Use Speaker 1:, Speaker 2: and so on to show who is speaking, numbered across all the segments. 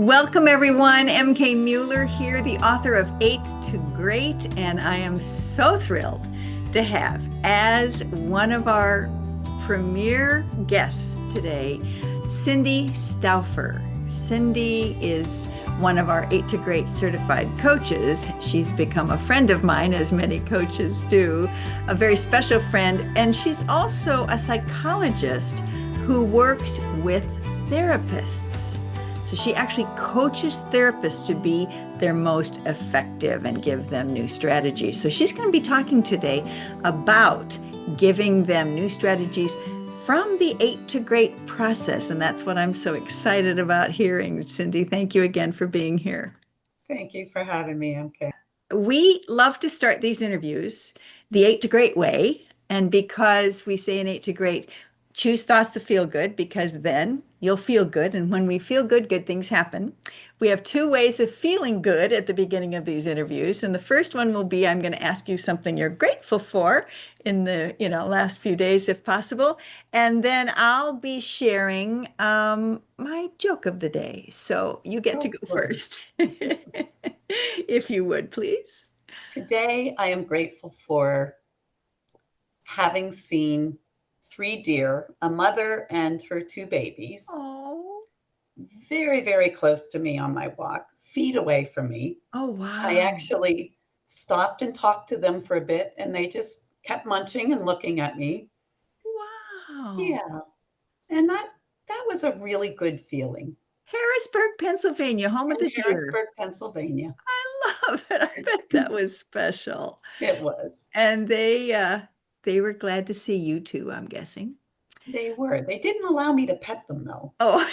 Speaker 1: Welcome, everyone. MK Mueller here, the author of 8 to Great, and I am so thrilled to have as one of our premier guests today, Cindy Stauffer. Cindy is one of our 8 to Great certified coaches. She's become a friend of mine, as many coaches do, a very special friend, and she's also a psychologist who works with therapists. So she actually coaches therapists to be their most effective and give them new strategies. So she's going to be talking today about giving them new strategies from the 8 to Great process. And that's what I'm so excited about hearing. Cindy, thank you again for being here.
Speaker 2: Thank you for having me, MK.
Speaker 1: We love to start these interviews the 8 to Great way. And because we say in 8 to Great, choose thoughts to feel good, because then you'll feel good. And when we feel good, good things happen. We have 2 ways of feeling good at the beginning of these interviews. And the first one will be, I'm going to ask you something you're grateful for in the last few days, if possible. And then I'll be sharing my joke of the day. So you get to go first, if you would, please.
Speaker 2: Today, I am grateful for having seen 3 deer, a mother and her 2 babies,
Speaker 1: Oh,
Speaker 2: very, very close to me on my walk, feet away from me.
Speaker 1: oh,
Speaker 2: I
Speaker 1: wow.
Speaker 2: actually stopped and talked to them for a bit, and they just kept munching and looking at me.
Speaker 1: Wow.
Speaker 2: Yeah, and that was a really good feeling.
Speaker 1: Harrisburg, Pennsylvania, home of
Speaker 2: In
Speaker 1: the deer.
Speaker 2: Harrisburg, Pennsylvania.
Speaker 1: I love it. I bet that was special.
Speaker 2: It was.
Speaker 1: And they were glad to see you too, I'm guessing.
Speaker 2: They were. They didn't allow me to pet them, though.
Speaker 1: Oh,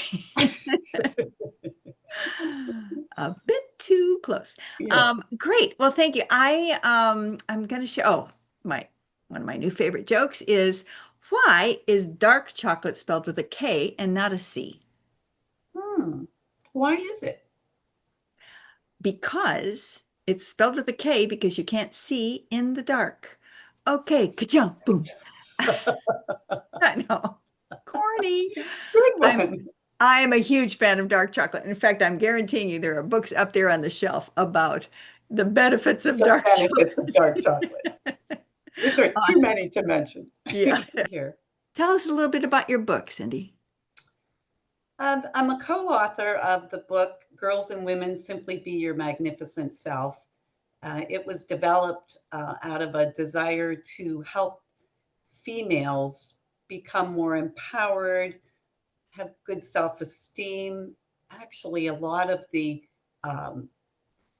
Speaker 1: a bit too close.
Speaker 2: Yeah.
Speaker 1: Great. Well, thank you. I'm gonna share. Oh, my one of my new favorite jokes is, why is dark chocolate spelled with a K and not a C?
Speaker 2: Hmm. Why is it?
Speaker 1: Because it's spelled with a K because you can't see in the dark. Okay, ka-chunk, boom. I know. Corny.
Speaker 2: Good
Speaker 1: I'm
Speaker 2: one.
Speaker 1: I am a huge fan of dark chocolate. In fact, I'm guaranteeing you there are books up there on the shelf about the benefits of
Speaker 2: The
Speaker 1: dark
Speaker 2: benefits of dark
Speaker 1: chocolate.
Speaker 2: chocolate, which are too
Speaker 1: Awesome.
Speaker 2: many to mention
Speaker 1: Yeah.
Speaker 2: here.
Speaker 1: Tell us a little bit about your book, Cindy.
Speaker 2: I'm a co-author of the book Girls and Women Simply Be Your Magnificent Self. It was developed out of a desire to help females become more empowered, have good self-esteem. Actually, um,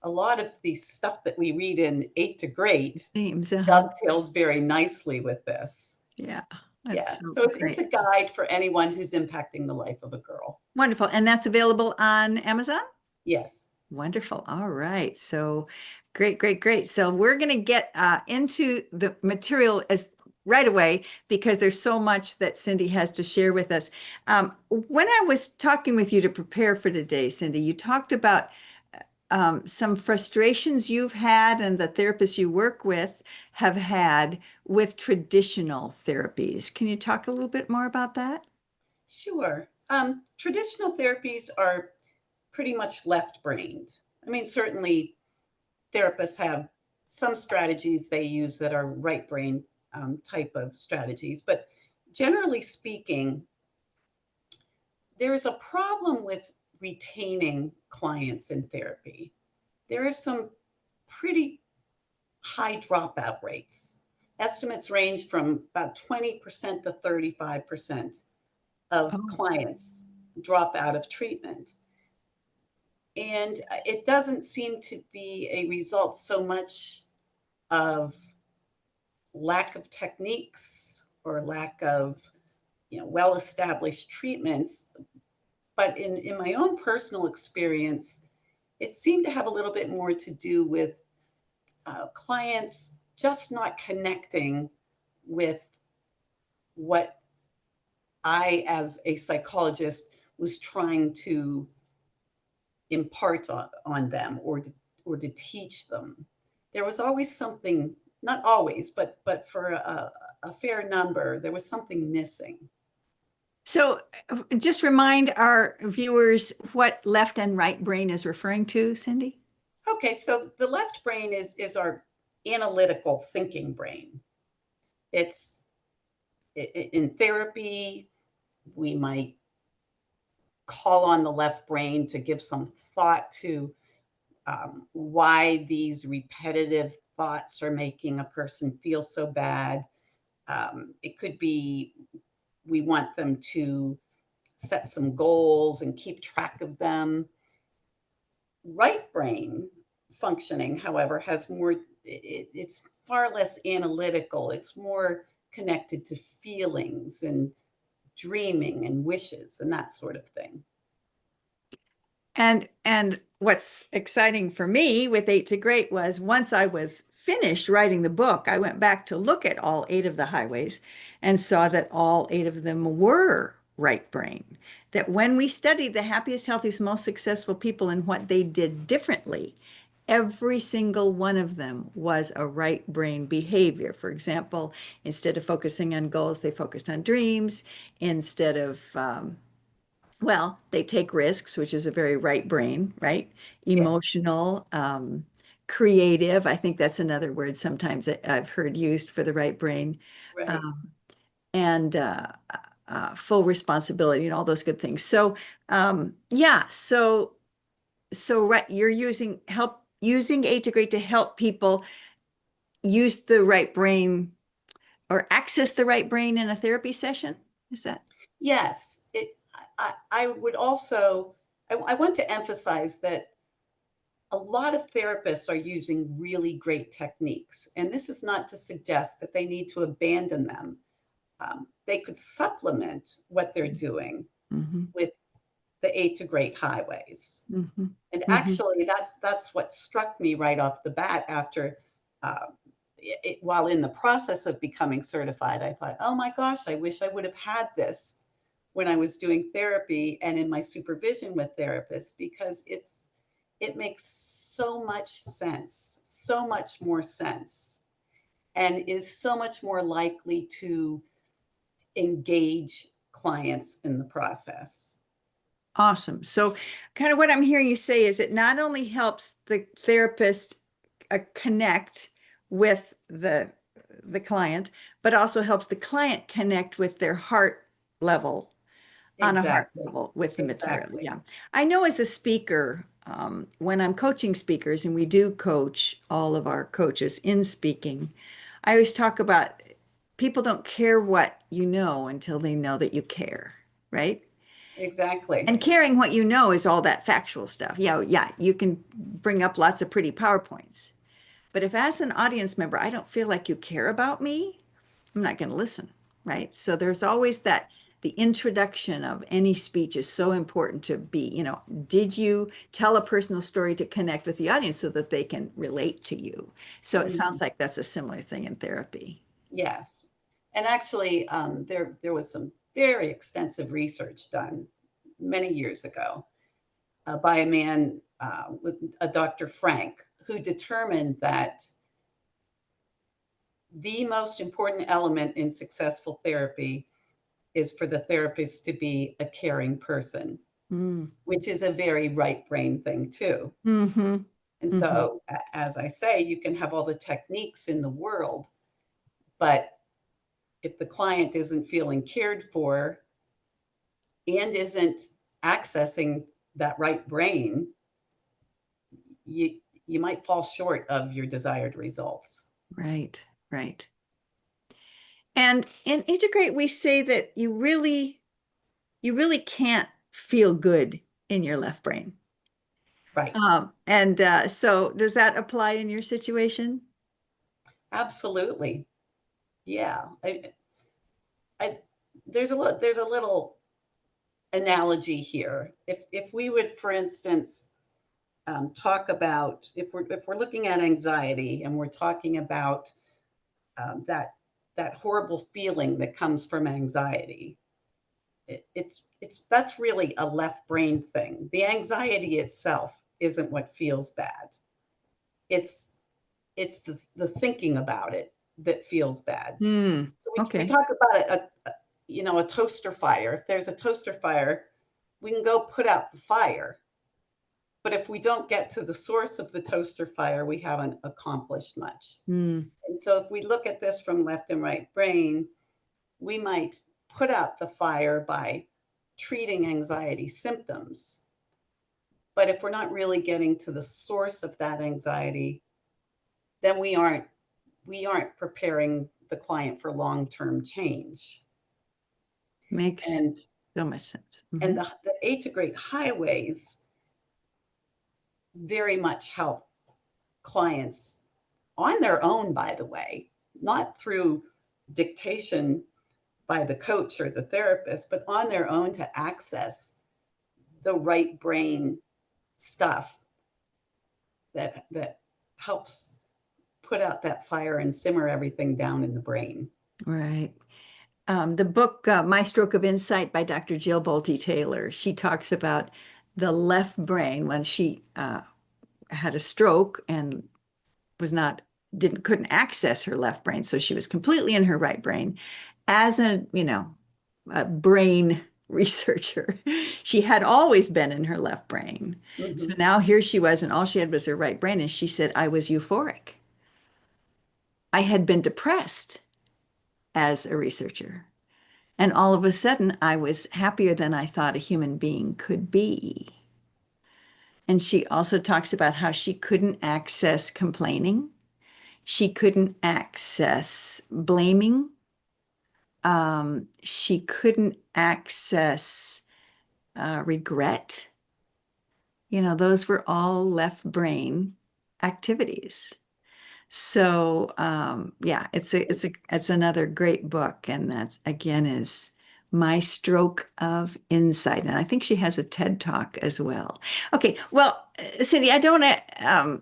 Speaker 2: a lot of the stuff that we read in 8 to Great
Speaker 1: Themes,
Speaker 2: dovetails very nicely with this.
Speaker 1: yeah,
Speaker 2: Yeah,
Speaker 1: that's so
Speaker 2: so it's
Speaker 1: great.
Speaker 2: a guide for anyone who's impacting the life of a girl.
Speaker 1: Wonderful. And that's available on Amazon?
Speaker 2: Yes.
Speaker 1: Wonderful. All right. So great, great, great. So we're going to get into the material as right away because there's so much that Cindy has to share with us. When I was talking with you to prepare for today, Cindy, you talked about some frustrations you've had and the therapists you work with have had with traditional therapies. Can you talk a little bit more about that?
Speaker 2: Sure. Traditional therapies are pretty much left-brained. I mean, certainly therapists have some strategies they use that are right brain type of strategies, but generally speaking, there is a problem with retaining clients in therapy. There are some pretty high dropout rates. Estimates range from about 20% to 35% of
Speaker 1: Oh,
Speaker 2: clients drop out of treatment. And it doesn't seem to be a result so much of lack of techniques or lack of well-established treatments, but in my own personal experience, it seemed to have a little bit more to do with clients just not connecting with what I, as a psychologist, was trying to impart on them or to teach them. There was always something, not always, but for a fair number, there was something missing.
Speaker 1: So just remind our viewers what left and right brain is referring to, Cindy.
Speaker 2: Okay, so the left brain is our analytical thinking brain. It's in therapy, we might call on the left brain to give some thought to why these repetitive thoughts are making a person feel so bad. It could be we want them to set some goals and keep track of them. Right brain functioning, however, has more, it's far less analytical. It's more connected to feelings and dreaming and wishes and that sort of thing.
Speaker 1: And what's exciting for me with Eight to Great was once I was finished writing the book, I went back to look at all eight of the highways and saw that all eight of them were right brain. That when we studied the happiest, healthiest, most successful people and what they did differently, every single one of them was a right brain behavior. For example, instead of focusing on goals, they focused on dreams. Instead of well, they take risks, which is a very right brain, right?
Speaker 2: Yes,
Speaker 1: Emotional, creative. I think that's another word sometimes that I've heard used for the right brain.
Speaker 2: right.
Speaker 1: Um, and full responsibility and all those good things. So, yeah, so right, you're using Eight to Great to help people use the right brain or access the right brain in a therapy session. Is that?
Speaker 2: Yes, I would also, I want to emphasize that a lot of therapists are using really great techniques, and this is not to suggest that they need to abandon them. They could supplement what they're doing
Speaker 1: Mm-hmm,
Speaker 2: with the Eight to Great highways.
Speaker 1: mm-hmm,
Speaker 2: And
Speaker 1: mm-hmm.
Speaker 2: actually, that's what struck me right off the bat after, while in the process of becoming certified, I thought, oh my gosh, I wish I would have had this when I was doing therapy and in my supervision with therapists, because it makes so much sense, so much more sense, and is so much more likely to engage clients in the process.
Speaker 1: Awesome. So, kind of what I'm hearing you say is it not only helps the therapist connect with the client, but also helps the client connect with their heart level on a heart
Speaker 2: Exactly.
Speaker 1: level with the material.
Speaker 2: Exactly.
Speaker 1: Yeah. I know as a speaker, when I'm coaching speakers, and we do coach all of our coaches in speaking, I always talk about people don't care what you know until they know that you care, right?
Speaker 2: Exactly.
Speaker 1: And caring what you know is all that factual stuff. Yeah, yeah, you can bring up lots of pretty PowerPoints. But if as an audience member, I don't feel like you care about me, I'm not going to listen, right? So there's always that the introduction of any speech is so important to be, did you tell a personal story to connect with the audience so that they can relate to you? So it
Speaker 2: Mhm.
Speaker 1: sounds like that's a similar thing in therapy.
Speaker 2: Yes. And actually, there was some very extensive research done many years ago by a man with a Dr. Frank, who determined that the most important element in successful therapy is for the therapist to be a caring person,
Speaker 1: Mm.
Speaker 2: which is a very right brain thing too.
Speaker 1: Mm-hmm.
Speaker 2: And
Speaker 1: Mm-hmm.
Speaker 2: so, as I say, you can have all the techniques in the world, but if the client isn't feeling cared for and isn't accessing that right brain, you might fall short of your desired results.
Speaker 1: Right, right. And in Integrate, we say that you really can't feel good in your left brain.
Speaker 2: Right.
Speaker 1: And so does that apply in your situation?
Speaker 2: Absolutely. Yeah. I there's a little analogy here. If we would, for instance, talk about, if we're looking at anxiety and we're talking about that horrible feeling that comes from anxiety, it's that's really a left brain thing. The anxiety itself isn't what feels bad. It's it's the thinking about it that feels bad.
Speaker 1: Hmm.
Speaker 2: So we
Speaker 1: Okay.
Speaker 2: talk about a toaster fire. If there's a toaster fire, we can go put out the fire. But if we don't get to the source of the toaster fire, we haven't accomplished much.
Speaker 1: Mm.
Speaker 2: And so if we look at this from left and right brain, we might put out the fire by treating anxiety symptoms. But if we're not really getting to the source of that anxiety, then we aren't preparing the client for long-term change.
Speaker 1: Makes
Speaker 2: And
Speaker 1: so much sense.
Speaker 2: and the 8 to Great highways very much help clients on their own, by the way, not through dictation by the coach or the therapist, but on their own to access the right brain stuff that helps put out that fire and simmer everything down in the brain.
Speaker 1: Right. The book, My Stroke of Insight by Dr. Jill Bolte Taylor, she talks about the left brain when she had a stroke and couldn't access her left brain. So she was completely in her right brain. As a brain researcher, she had always been in her left brain. So
Speaker 2: Mhm.
Speaker 1: now here she was, and all she had was her right brain. And she said, I was euphoric. I had been depressed as a researcher. And all of a sudden, I was happier than I thought a human being could be. And she also talks about how she couldn't access complaining. She couldn't access blaming. She couldn't access regret. Those were all left brain activities. So yeah, it's another great book, and that's again is My Stroke of Insight, and I think she has a TED Talk as well. Okay, well, Cindy, I don't want to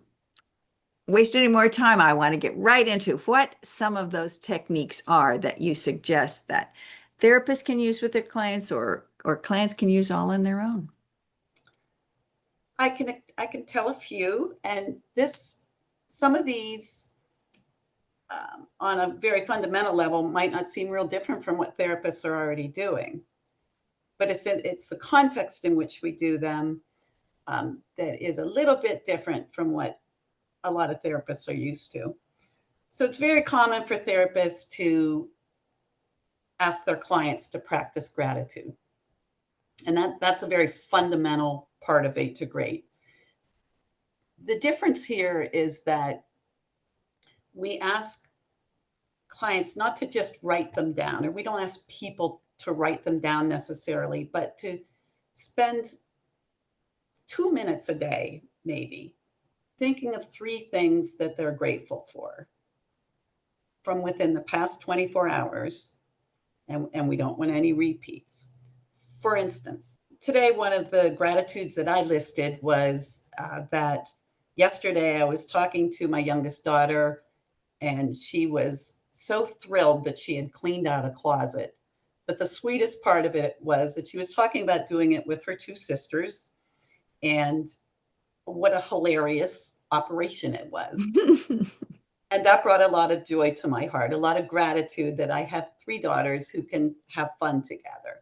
Speaker 1: waste any more time. I want to get right into what some of those techniques are that you suggest that therapists can use with their clients, or clients can use all on their own.
Speaker 2: I can tell a few, and some of these on a very fundamental level might not seem real different from what therapists are already doing, but it's the context in which we do them that is a little bit different from what a lot of therapists are used to. So it's very common for therapists to ask their clients to practice gratitude. And that's a very fundamental part of 8 to Great. The difference here is that we ask clients not to just write them down, or we don't ask people to write them down necessarily, but to spend 2 minutes a day, maybe, thinking of 3 things that they're grateful for from within the past 24 hours, and we don't want any repeats. For instance, today, one of the gratitudes that I listed was that yesterday I was talking to my youngest daughter, and she was so thrilled that she had cleaned out a closet. But the sweetest part of it was that she was talking about doing it with her 2 sisters, and what a hilarious operation it was. And that brought a lot of joy to my heart, a lot of gratitude that I have 3 daughters who can have fun together.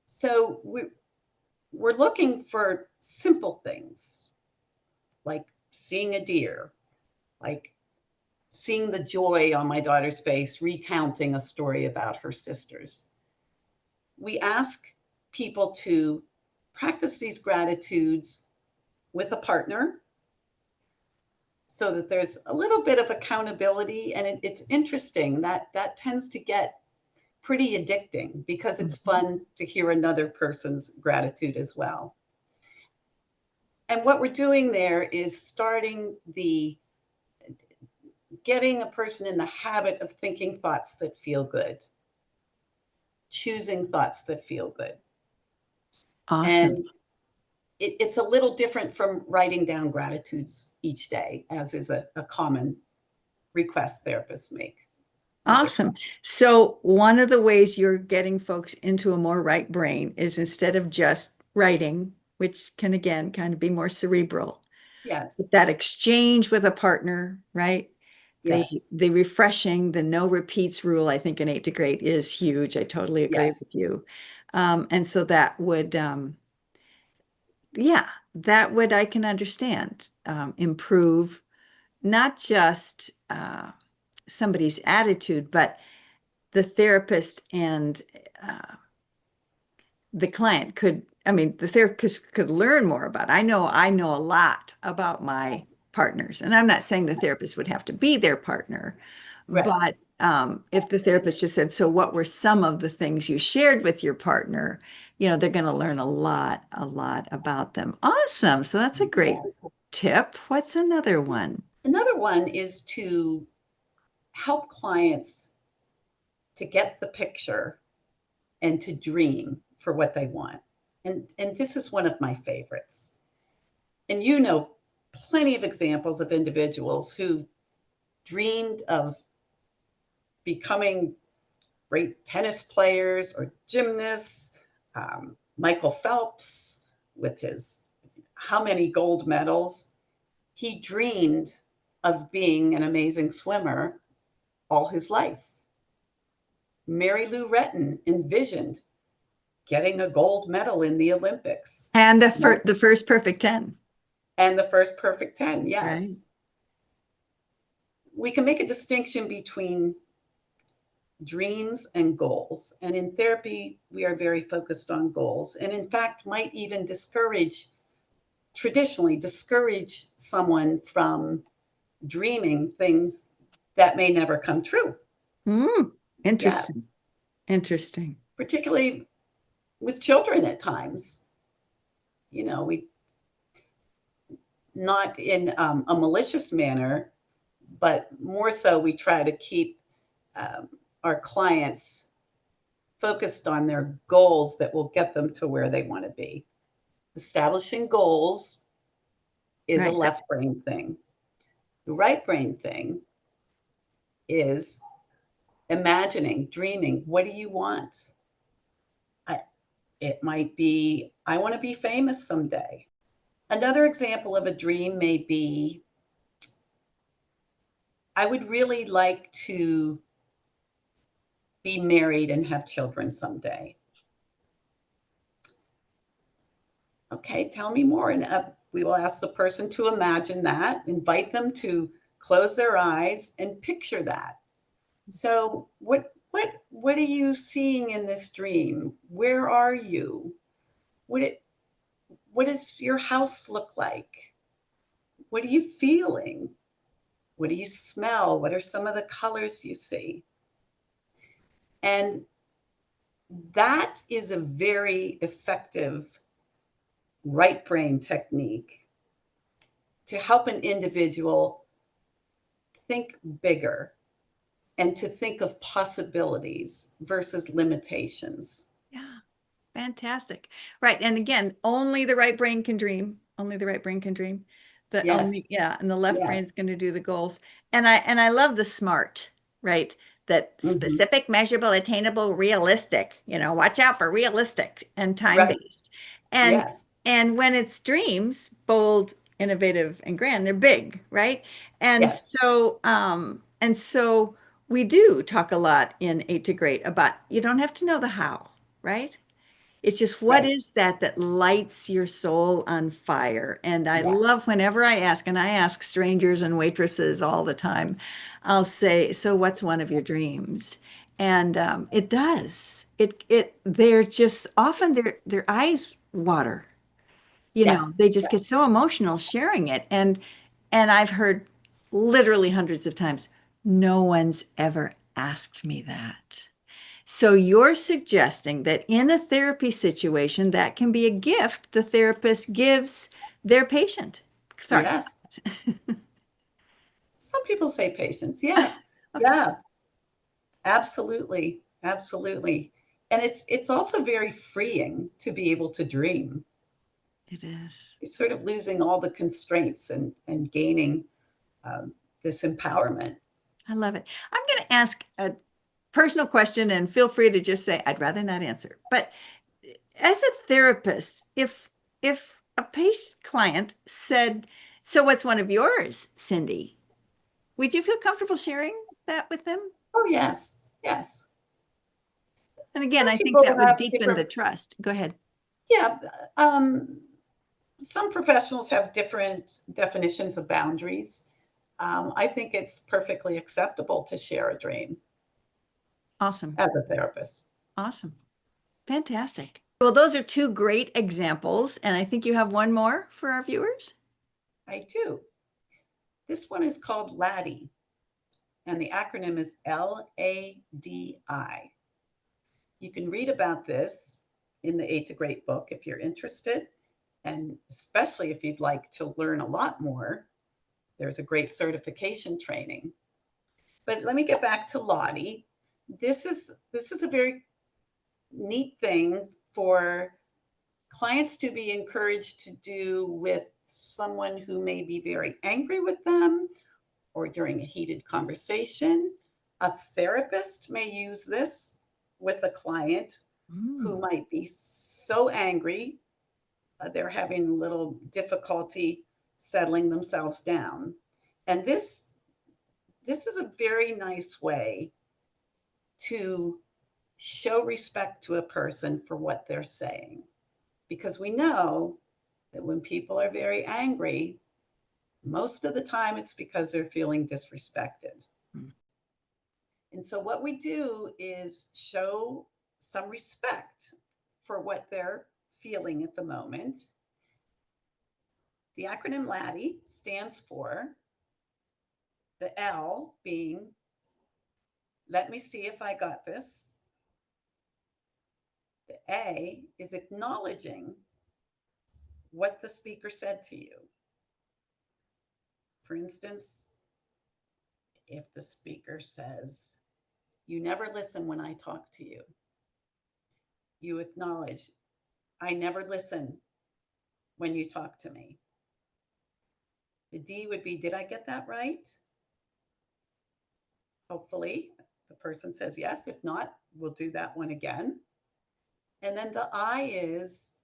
Speaker 2: So we're looking for simple things like seeing a deer, like seeing the joy on my daughter's face, recounting a story about her sisters. We ask people to practice these gratitudes with a partner so that there's a little bit of accountability. And it's interesting that tends to get pretty addicting because it's fun to hear another person's gratitude as well. And what we're doing there is getting a person in the habit of thinking thoughts that feel good, choosing thoughts that feel good.
Speaker 1: Awesome.
Speaker 2: And it's a little different from writing down gratitudes each day, as is a common request therapists make.
Speaker 1: Awesome. So one of the ways you're getting folks into a more right brain is instead of just writing, which can again kind of be more cerebral,
Speaker 2: Yes.
Speaker 1: that exchange with a partner, right?
Speaker 2: Yes.
Speaker 1: The refreshing, the no repeats rule, I think in 8 to Great is huge. I totally agree with
Speaker 2: Yes.
Speaker 1: you. And so that would, yeah, that would, I can understand, improve not just somebody's attitude, but the therapist and the client could, I mean, the therapist could learn more about. I know a lot about my partners, and I'm not saying the therapist would have to be their partner,
Speaker 2: Right.
Speaker 1: but if the therapist just said, "So, what were some of the things you shared with your partner?" They're going to learn a lot about them. Awesome. So that's a great
Speaker 2: Yes.
Speaker 1: tip. What's another one?
Speaker 2: Another one is to help clients to get the picture and to dream for what they want. And this is one of my favorites. And you know plenty of examples of individuals who dreamed of becoming great tennis players or gymnasts. Michael Phelps, with his how many gold medals, he dreamed of being an amazing swimmer all his life. Mary Lou Retton envisioned getting a gold medal in the Olympics.
Speaker 1: And the first perfect 10,
Speaker 2: And the first perfect 10,
Speaker 1: right?
Speaker 2: yes. We can make a distinction between dreams and goals. And in therapy, we are very focused on goals. And in fact, might even traditionally discourage someone from dreaming things that may never come true.
Speaker 1: Mm, interesting.
Speaker 2: Yes,
Speaker 1: Interesting.
Speaker 2: particularly with children at times. We not in a malicious manner, but more so we try to keep um, our clients focused on their goals that will get them to where they want to be. Establishing goals is a
Speaker 1: Right.
Speaker 2: left brain thing. The right brain thing is imagining, dreaming. What do you want? I, it might be, I want to be famous someday. Another example of a dream may be, I would really like to be married and have children someday. Okay, tell me more. And we will ask the person to imagine that, invite them to close their eyes and picture that. So, what are you seeing in this dream? Where are you? What it, what does your house look like? What are you feeling? What do you smell? What are some of the colors you see? And that is a very effective right brain technique to help an individual think bigger and to think of possibilities versus limitations.
Speaker 1: Yeah. Fantastic. Right. And again, only the right brain can dream. Only the right brain can dream.
Speaker 2: Yes,
Speaker 1: Yeah, and the left brain's
Speaker 2: yes.
Speaker 1: going to do the goals. And I love the SMART, right? That
Speaker 2: Hmm.
Speaker 1: specific, measurable, attainable, realistic. Watch out for realistic and
Speaker 2: Right.
Speaker 1: time-based. And
Speaker 2: Yes,
Speaker 1: and when it's dreams, bold, innovative, and grand, they're big, right?
Speaker 2: yes,
Speaker 1: And so we do talk a lot in 8 to Great about you don't have to know the how, right? It's just what
Speaker 2: right.
Speaker 1: is that lights your soul on fire? And I
Speaker 2: Yeah,
Speaker 1: love whenever I ask, and I ask strangers and waitresses all the time, I'll say, "So what's one of your dreams?" And it does. They're just often their eyes water.
Speaker 2: yeah,
Speaker 1: They just
Speaker 2: yeah,
Speaker 1: get so emotional sharing it. And I've heard literally hundreds of times, no one's ever asked me that. So you're suggesting that in a therapy situation, that can be a gift the therapist gives their patient. Sorry.
Speaker 2: yes. Some people say patience. Yeah,
Speaker 1: Okay.
Speaker 2: yeah, absolutely, absolutely. And it's also very freeing to be able to dream.
Speaker 1: It is.
Speaker 2: You're sort of losing all the constraints and gaining um, this empowerment.
Speaker 1: I love it. I'm going to ask a personal question and feel free to just say, I'd rather not answer. But as a therapist, if a patient client said, "So what's one of yours, Cindy?" Would you feel comfortable sharing that with them?
Speaker 2: Oh, yes, yes.
Speaker 1: And again,
Speaker 2: Some
Speaker 1: I think that
Speaker 2: people
Speaker 1: would
Speaker 2: have
Speaker 1: deepen the
Speaker 2: different,
Speaker 1: trust. Go ahead.
Speaker 2: yeah, some professionals have different definitions of boundaries. I think it's perfectly acceptable to share a dream
Speaker 1: Awesome.
Speaker 2: as a therapist.
Speaker 1: Awesome. Fantastic. Well, those are two great examples. And I think you have one more for our viewers.
Speaker 2: I do. This one is called LADI, and the acronym is LADI. You can read about this in the 8 to Great book if you're interested, and especially if you'd like to learn a lot more. There's a great certification training. But let me get back to Lottie. This is a very neat thing for clients to be encouraged to do with someone who may be very angry with them or during a heated conversation. A therapist may use this with a client who
Speaker 1: Mm.
Speaker 2: might be so angry, they're having a little difficulty settling themselves down. And this is a very nice way to show respect to a person for what they're saying. Because we know that when people are very angry, most of the time it's because they're feeling disrespected.
Speaker 1: Mm.
Speaker 2: And so what we do is show some respect for what they're feeling at the moment. The acronym LADI stands for the L being, let me see if I got this. The A is acknowledging what the speaker said to you. For instance, if the speaker says, you never listen when I talk to you, you acknowledge, I never listen when you talk to me. The D would be, did I get that right? Hopefully, the person says yes. If not, we'll do that one again. And then the I is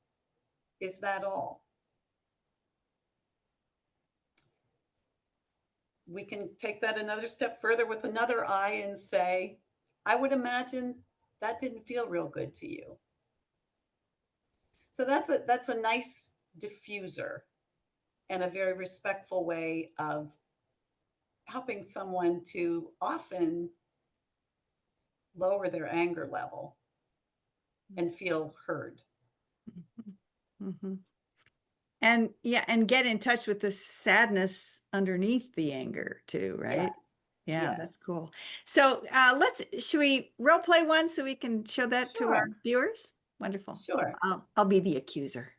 Speaker 2: that all? We can take that another step further with another I and say, I would imagine that didn't feel real good to you. So that's a nice diffuser and a very respectful way of helping someone to often lower their anger level and feel heard.
Speaker 1: Mm-hmm. And yeah, and get in touch with the sadness underneath the anger too, right?
Speaker 2: Yes,
Speaker 1: Yeah, that's
Speaker 2: yes.
Speaker 1: cool. So should we role play one so we can show that to our
Speaker 2: Sure,
Speaker 1: viewers? Wonderful.
Speaker 2: sure.
Speaker 1: I'll be the accuser.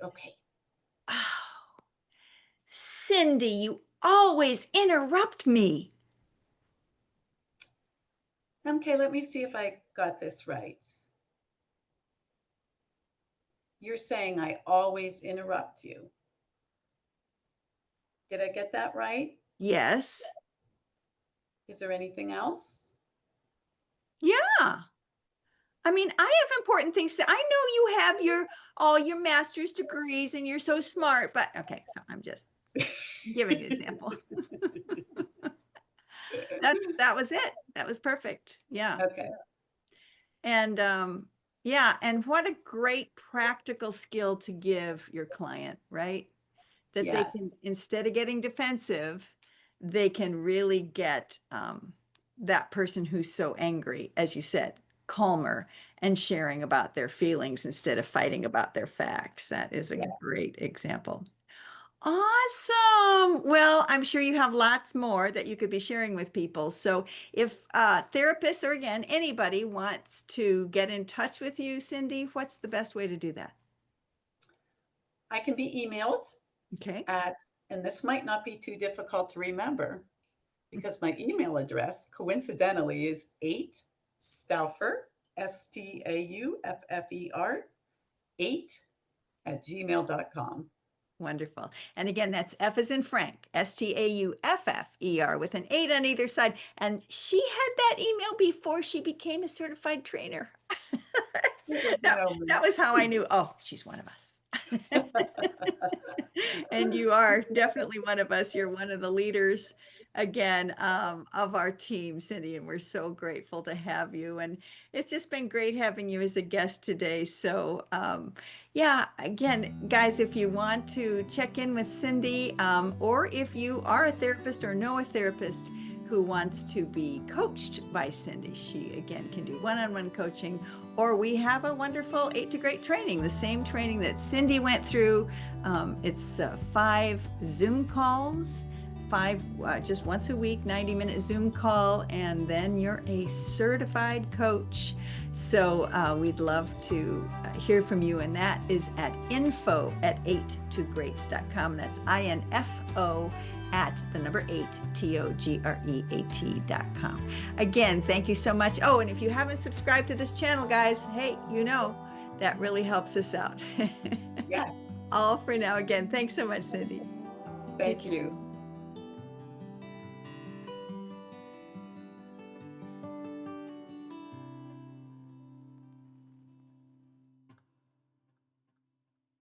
Speaker 2: Okay.
Speaker 1: Oh, Cindy, you always interrupt me.
Speaker 2: Okay, let me see if I got this right. You're saying I always interrupt you. Did I get that right?
Speaker 1: Yes.
Speaker 2: Is there anything else?
Speaker 1: Yeah. I mean, I have important things to, I know you have all your master's degrees and you're so smart, but okay, so I'm just giving an example. That was it. That was perfect. Yeah.
Speaker 2: Okay.
Speaker 1: And yeah, and what a great practical skill to give your client, right? That they can,
Speaker 2: Yes.
Speaker 1: instead of getting defensive, they can really get that person who's so angry, as you said, calmer and sharing about their feelings instead of fighting about their facts. That is a
Speaker 2: Yes.
Speaker 1: great example. Awesome. Well, I'm sure you have lots more that you could be sharing with people. So if therapists or again, anybody wants to get in touch with you, Cindy, what's the best way to do that?
Speaker 2: I can be emailed
Speaker 1: Okay.
Speaker 2: at, and this might not be too difficult to remember because my email address coincidentally is 8 Stauffer, Stauffer, 8 @gmail.com.
Speaker 1: Wonderful. And again, that's F as in Frank, Stauffer with an 8 on either side. And she had that email before she became a certified trainer.
Speaker 2: It was an
Speaker 1: That was how I knew, oh, she's one of us. And you are definitely one of us. You're one of the leaders again of our team, Cindy, and we're so grateful to have you. And it's just been great having you as a guest today. So, yeah, again, guys, if you want to check in with Cindy, or if you are a therapist or know a therapist who wants to be coached by Cindy, she again can do one-on-one coaching. Or we have a wonderful 8 to Great training, the same training that Cindy went through. It's 5 Zoom calls, 5 just once a week, 90-minute Zoom call, and then you're a certified coach. So we'd love to hear from you, and that is at info@8togreat.com. That's INFO at the number 8, TOGREAT.com. Again, thank you so much. Oh, and if you haven't subscribed to this channel, guys, hey, that really helps us out.
Speaker 2: Yes.
Speaker 1: All for now. Again, thanks so much, Cindy.
Speaker 2: Thank you.